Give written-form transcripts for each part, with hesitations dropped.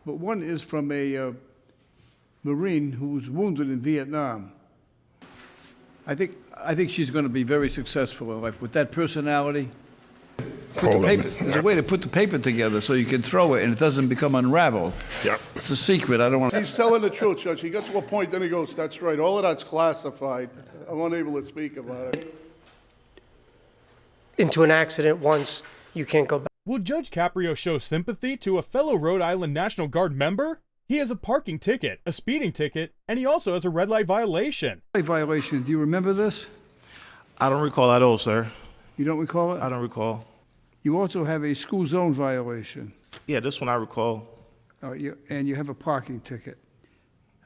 but one is from a Marine who was wounded in Vietnam. I think she's going to be very successful in life with that personality. There's a way to put the paper together so you can throw it and it doesn't become unraveled. Yeah. It's a secret. I don't want to. He's telling the truth, Judge. He gets to a point, then he goes, that's right, all of that's classified. I'm unable to speak about it. Into an accident once, you can't go back. Will Judge Caprio show sympathy to a fellow Rhode Island National Guard member? He has a parking ticket, a speeding ticket, and he also has a red light violation. Violation. Do you remember this? I don't recall at all, sir. You don't recall it? I don't recall. You also have a school zone violation. Yeah, this one I recall. And you have a parking ticket.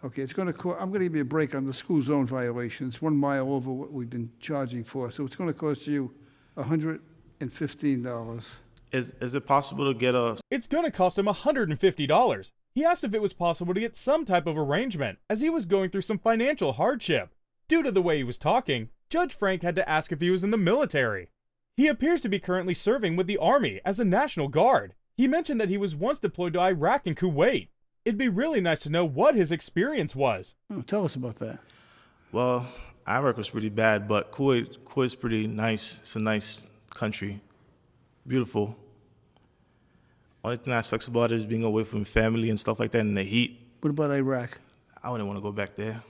Okay, I'm going to give you a break on the school zone violation. It's 1 mile over what we've been charging for, so it's going to cost you $115. Is it possible to get a... It's going to cost him $150. He asked if it was possible to get some type of arrangement, as he was going through some financial hardship. Due to the way he was talking, Judge Frank had to ask if he was in the military. He appears to be currently serving with the Army as a National Guard. He mentioned that he was once deployed to Iraq and Kuwait. It'd be really nice to know what his experience was. Oh, tell us about that. Well, Iraq was pretty bad, but Kuwait's pretty nice. It's a nice country. Beautiful. Only thing that sucks about it is being away from family and stuff like that in the heat. What about Iraq? I wouldn't want to go back there.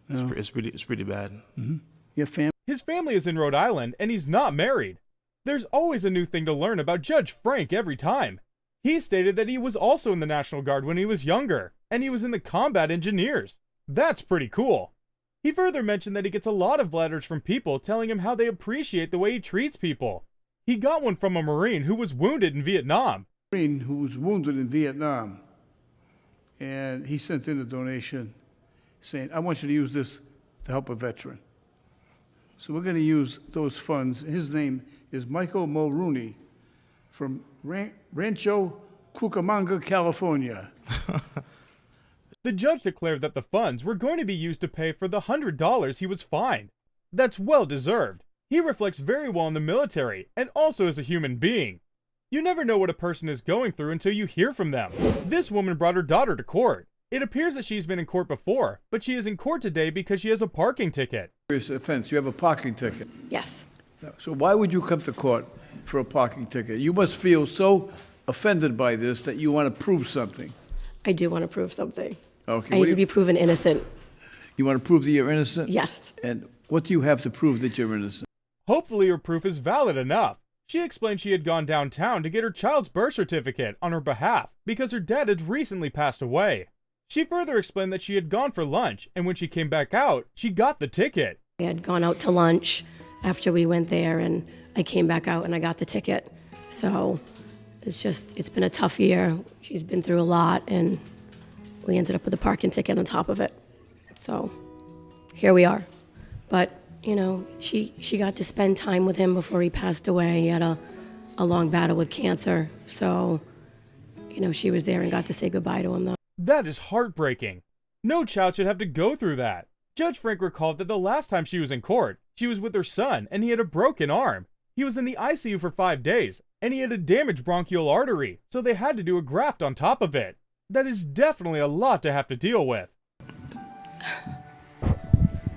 It's pretty bad. Mm-hmm. Your family? His family is in Rhode Island, and he's not married. There's always a new thing to learn about Judge Frank every time. He stated that he was also in the National Guard when he was younger, and he was in the Combat Engineers. That's pretty cool. He further mentioned that he gets a lot of letters from people telling him how they appreciate the way he treats people. He got one from a Marine who was wounded in Vietnam. And he sent in a donation saying, I want you to use this to help a veteran. So we're going to use those funds. His name is Michael Mulrooney from Rancho Cucamonga, California. The judge declared that the funds were going to be used to pay for the $100 he was fined. That's well deserved. He reflects very well in the military and also as a human being. You never know what a person is going through until you hear from them. This woman brought her daughter to court. It appears that she's been in court before, but she is in court today because she has a parking ticket. Serious offense. You have a parking ticket. Yes. So why would you come to court for a parking ticket? You must feel so offended by this that you want to prove something. I do want to prove something. Okay. I need to be proven innocent. You want to prove that you're innocent? Yes. And what do you have to prove that you're innocent? Hopefully her proof is valid enough. She explained she had gone downtown to get her child's birth certificate on her behalf because her dad had recently passed away. She further explained that she had gone for lunch, and when she came back out, she got the ticket. I had gone out to lunch after we went there, and I came back out and I got the ticket. So it's been a tough year. She's been through a lot, and we ended up with a parking ticket on top of it. So here we are. But, you know, she got to spend time with him before he passed away. He had a long battle with cancer. So, you know, she was there and got to say goodbye to him, though. That is heartbreaking. No child should have to go through that. Judge Frank recalled that the last time she was in court, she was with her son and he had a broken arm. He was in the ICU for 5 days and he had a damaged bronchial artery, so they had to do a graft on top of it. That is definitely a lot to have to deal with.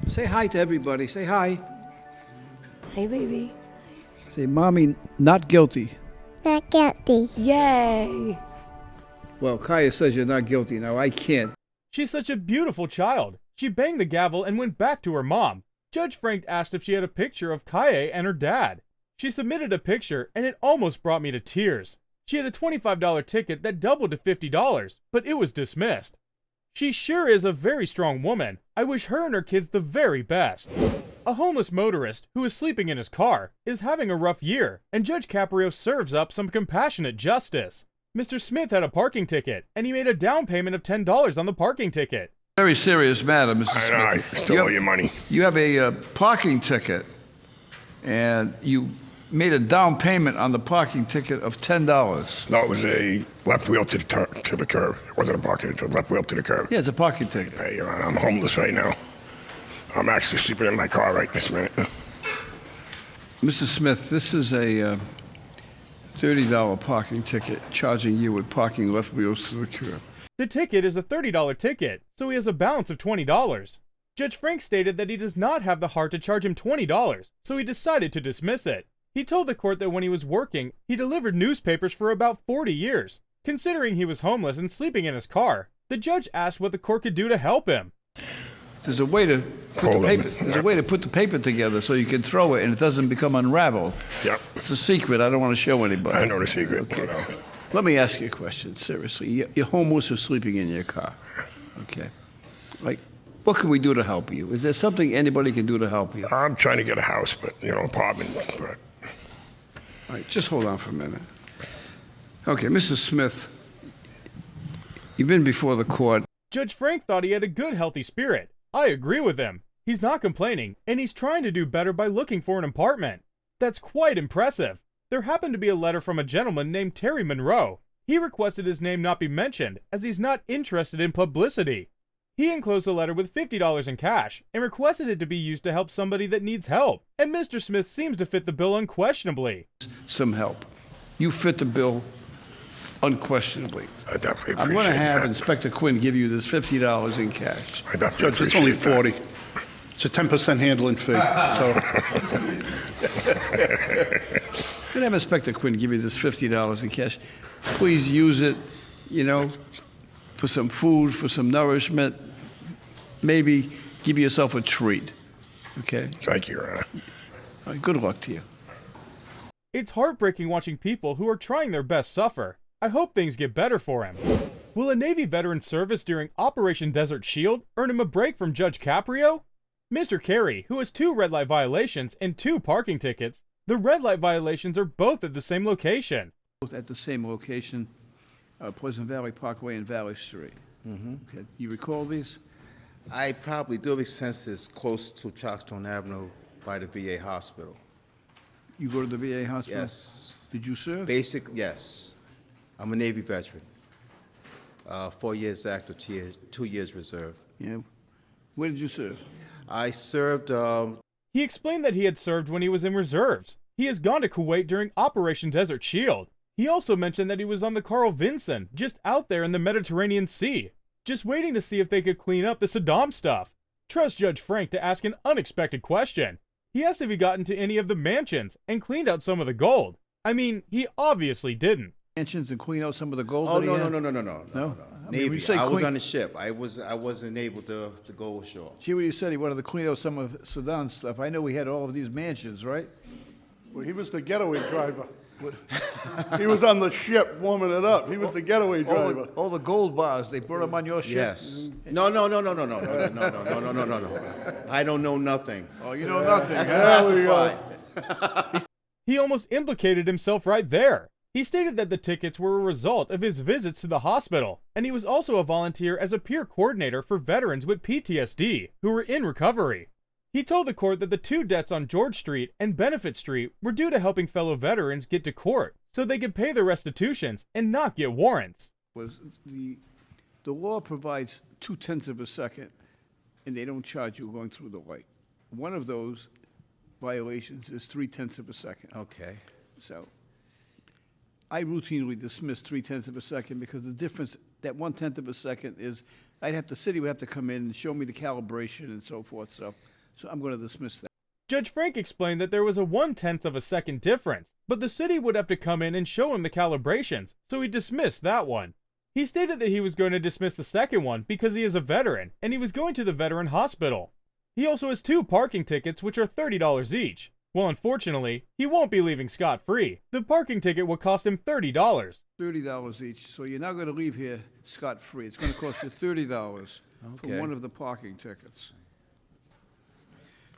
Say hi to everybody. Say hi. Hey, baby. Say, Mommy, not guilty. Not guilty. Yay! Well, Kaya says you're not guilty. Now, I can't. She's such a beautiful child. She banged the gavel and went back to her mom. Judge Frank asked if she had a picture of Kaye and her dad. She submitted a picture, and it almost brought me to tears. She had a $25 ticket that doubled to $50, but it was dismissed. She sure is a very strong woman. I wish her and her kids the very best. A homeless motorist who is sleeping in his car is having a rough year, and Judge Caprio serves up some compassionate justice. Mr. Smith had a parking ticket, and he made a down payment of $10 on the parking ticket. Very serious matter, Mr. Smith. I still owe you money. You have a parking ticket, and you made a down payment on the parking ticket of $10. No, it was a left wheel to the curb. It wasn't a parking, it's a left wheel to the curb. Yeah, it's a parking ticket. Hey, Your Honor, I'm homeless right now. I'm actually sleeping in my car right this minute. Mr. Smith, this is a $30 parking ticket, charging you with parking left wheels to the curb. The ticket is a $30 ticket, so he has a balance of $20. Judge Frank stated that he does not have the heart to charge him $20, so he decided to dismiss it. He told the court that when he was working, he delivered newspapers for about 40 years. Considering he was homeless and sleeping in his car, the judge asked what the court could do to help him. There's a way to put the paper together so you can throw it and it doesn't become unraveled. Yep. It's a secret. I don't want to show anybody. I know the secret. Okay. Let me ask you a question, seriously. You're homeless or sleeping in your car. Okay. Like, what can we do to help you? Is there something anybody can do to help you? I'm trying to get a house, but, apartment, but All right, just hold on for a minute. Okay, Mrs. Smith, you've been before the court. Judge Frank thought he had a good, healthy spirit. I agree with him. He's not complaining, and he's trying to do better by looking for an apartment. That's quite impressive. There happened to be a letter from a gentleman named Terry Monroe. He requested his name not be mentioned, as he's not interested in publicity. He enclosed a letter with $50 in cash, and requested it to be used to help somebody that needs help, and Mr. Smith seems to fit the bill unquestionably. Some help. You fit the bill unquestionably. I definitely appreciate I'm going to have that. Inspector Quinn give you this $50 in cash. I definitely Judge, it's only appreciate 40. It's a 10% handling fee, so. I'm going to have Inspector Quinn give you this $50 in cash. Please use it, for some food, for some nourishment. Maybe give yourself a treat. Okay? Thank you, Your Honor. All right, good luck to you. It's heartbreaking watching people who are trying their best suffer. I hope things get better for him. Will a Navy veteran service during Operation Desert Shield earn him a break from Judge Caprio? Mr. Carey, who has 2 red light violations and 2 parking tickets, the red light violations are both at the same location. Both at the same location, Pleasant Valley Parkway and Valley Street. Okay. You recall these? I probably do, since it's close to Chalkstone Avenue by the VA hospital. You go to the VA hospital? Yes. Did you serve? Yes. I'm a Navy veteran. 4 years active, 2 years reserve. Yeah. Where did you serve? I served, He explained that he had served when he was in reserves. He has gone to Kuwait during Operation Desert Shield. He also mentioned that he was on the Carl Vinson, just out there in the Mediterranean Sea, just waiting to see if they could clean up the Saddam stuff. Trust Judge Frank to ask an unexpected question. He asked if he got into any of the mansions and cleaned out some of the gold. I mean, he obviously didn't. Mansions and clean out some of the gold? oh, that he no, had? no. No? I mean, when Navy. you say I was clean- on the ship. I wasn't able to go ashore. See what you said, he wanted to clean out some of Saddam's stuff. I know we had all of these mansions, right? Well, he was the getaway driver. He was on the ship warming it up. He was the getaway driver. All the gold bars, they brought them on your ship? Yes. No. I don't know nothing. Oh, you know nothing, That's huh? There we go. classified. He almost implicated himself right there. He stated that the tickets were a result of his visits to the hospital, and he was also a volunteer as a peer coordinator for veterans with PTSD who were in recovery. He told the court that the 2 deaths on George Street and Benefit Street were due to helping fellow veterans get to court so they could pay their restitutions and not get warrants. Was the law provides 0.2 of a second, and they don't charge you going through the light. One of those violations is 0.3 of a second. Okay. So I routinely dismiss 0.3 of a second because the difference, that 1/10 of a second is, the city would have to come in and show me the calibration and so forth, so I'm going to dismiss that. Judge Frank explained that there was a 1/10 of a second difference, but the city would have to come in and show him the calibrations, so he dismissed that one. He stated that he was going to dismiss the second one because he is a veteran, and he was going to the veteran hospital. He also has 2 parking tickets, which are $30 each. Well, unfortunately, he won't be leaving scot-free. The parking ticket will cost him $30. $30 each, so you're not going to leave here scot-free. It's going to cost you $30 for Okay. one of the parking tickets.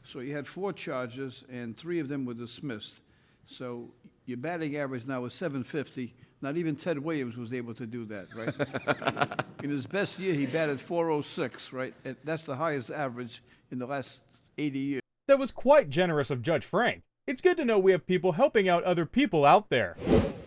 So you had 4 charges, and 3 of them were dismissed. So your batting average now is .750. Not even Ted Williams was able to do that, right? In his best year, he batted .406, right? And that's the highest average in the last 80 years. That was quite generous of Judge Frank. It's good to know we have people helping out other people out there.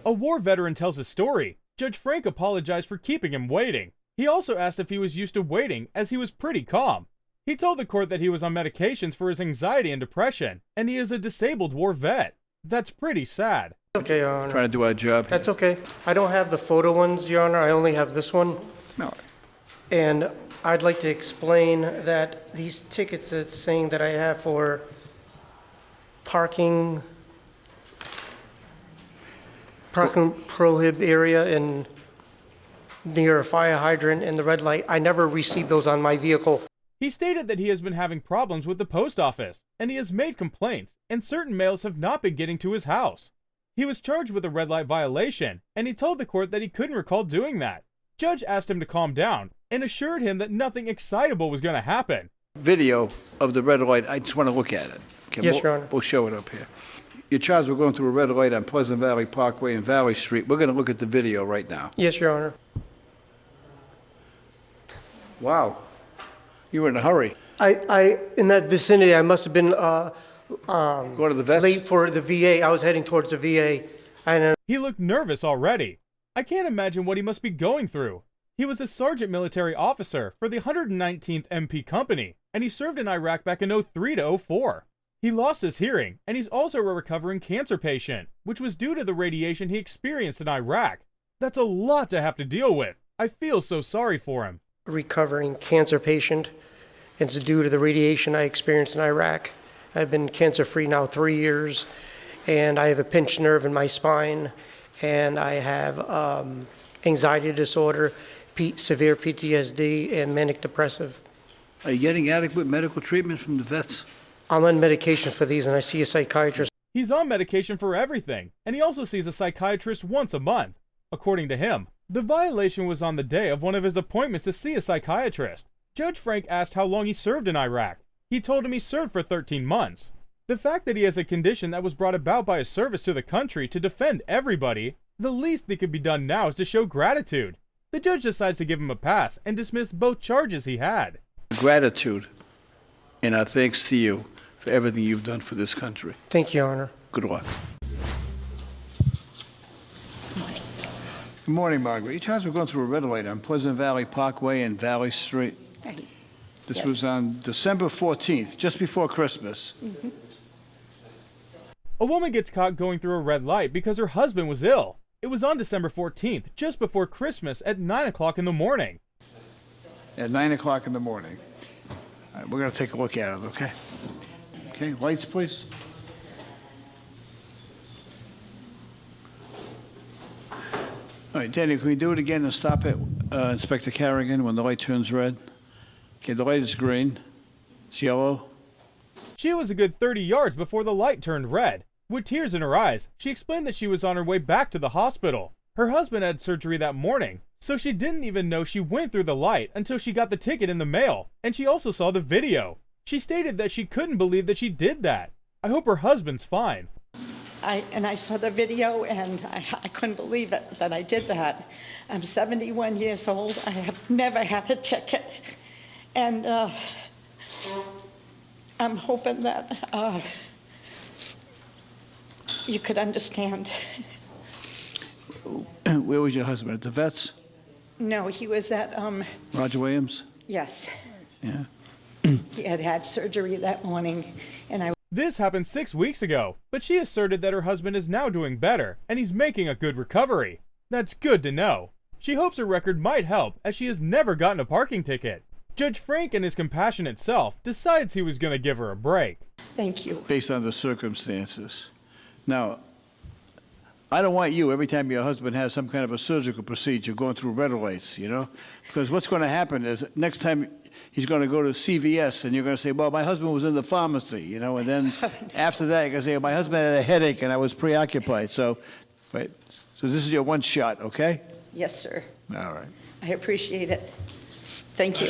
A war veteran tells his story. Judge Frank apologized for keeping him waiting. He also asked if he was used to waiting, as he was pretty calm. He told the court that he was on medications for his anxiety and depression, and he is a disabled war vet. That's pretty sad. Okay, Your Honor. Trying to do our job. That's okay. I don't have the photo ones, Your Honor. I only have this one. No. And I'd like to explain that these tickets it's saying that I have for parking prohib area in near a fire hydrant and the red light, I never received those on my vehicle. He stated that he has been having problems with the post office, and he has made complaints, and certain mails have not been getting to his house. He was charged with a red light violation, and he told the court that he couldn't recall doing that. Judge asked him to calm down, and assured him that nothing excitable was going to happen. Video of the red light, I just want to look at it. Okay, Yes, Your Honor. We'll show it up here. You're charged with going through a red light on Pleasant Valley Parkway and Valley Street. We're going to look at the video right now. Yes, Your Honor. Wow. You were in a hurry. I in that vicinity, I must have been Go to the vets? late for the VA. I was heading towards the VA. And He looked nervous already. I can't imagine what he must be going through. He was a sergeant military officer for the 119th MP Company, and he served in Iraq back in 03 to 04. He lost his hearing, and he's also a recovering cancer patient, which was due to the radiation he experienced in Iraq. That's a lot to have to deal with. I feel so sorry for him. recovering cancer patient. It's due to the radiation I experienced in Iraq. I've been cancer-free now 3 years, and I have a pinched nerve in my spine, and I have anxiety disorder, severe PTSD, and manic depressive. Are you getting adequate medical treatment from the vets? I'm on medication for these, and I see a psychiatrist. He's on medication for everything, and he also sees a psychiatrist once a month. According to him, the violation was on the day of one of his appointments to see a psychiatrist. Judge Frank asked how long he served in Iraq. He told him he served for 13 months. The fact that he has a condition that was brought about by his service to the country to defend everybody, the least that could be done now is to show gratitude. The judge decides to give him a pass and dismiss both charges he had. Gratitude and our thanks to you for everything you've done for this country. Thank you, Your Honor. Good luck. Good morning, Margaret. You're charged with going through a red light on Pleasant Valley Parkway and Valley Street. Right. This Yes. was on December 14th, just before Christmas. A woman gets caught going through a red light because her husband was ill. It was on December 14th, just before Christmas at 9 o'clock in the morning. At 9 o'clock in the morning. All right, we're going to take a look at it, okay? Okay, lights, please. All right, Danny, can we do it again and stop it, Inspector Carrigan, when the light turns red? Okay, the light is green. It's yellow. She was a good 30 yards before the light turned red. With tears in her eyes, she explained that she was on her way back to the hospital. Her husband had surgery that morning, so she didn't even know she went through the light until she got the ticket in the mail, and she also saw the video. She stated that she couldn't believe that she did that. I hope her husband's fine. I saw the video, and I couldn't believe it that I did that. I'm 71 years old. I have never had a ticket. And I'm hoping that you could understand. Where was your husband? At the vets? No, he was at, Roger Williams? yes, Yeah. he had had surgery that morning, and I This happened 6 weeks ago, but she asserted that her husband is now doing better, and he's making a good recovery. That's good to know. She hopes her record might help, as she has never gotten a parking ticket. Judge Frank, in his compassionate self, decides he was going to give her a break. thank you. Based on the circumstances. Now, I don't want you, every time your husband has some kind of a surgical procedure, going through red lights, you know? Because what's going to happen is next time he's going to go to CVS and you're going to say, well, my husband was in the pharmacy, you know? And then after that, you're going to say, my husband had a headache and I was preoccupied. So, right. So this is your one shot, okay? Yes, sir. All right. I appreciate it. Thank you.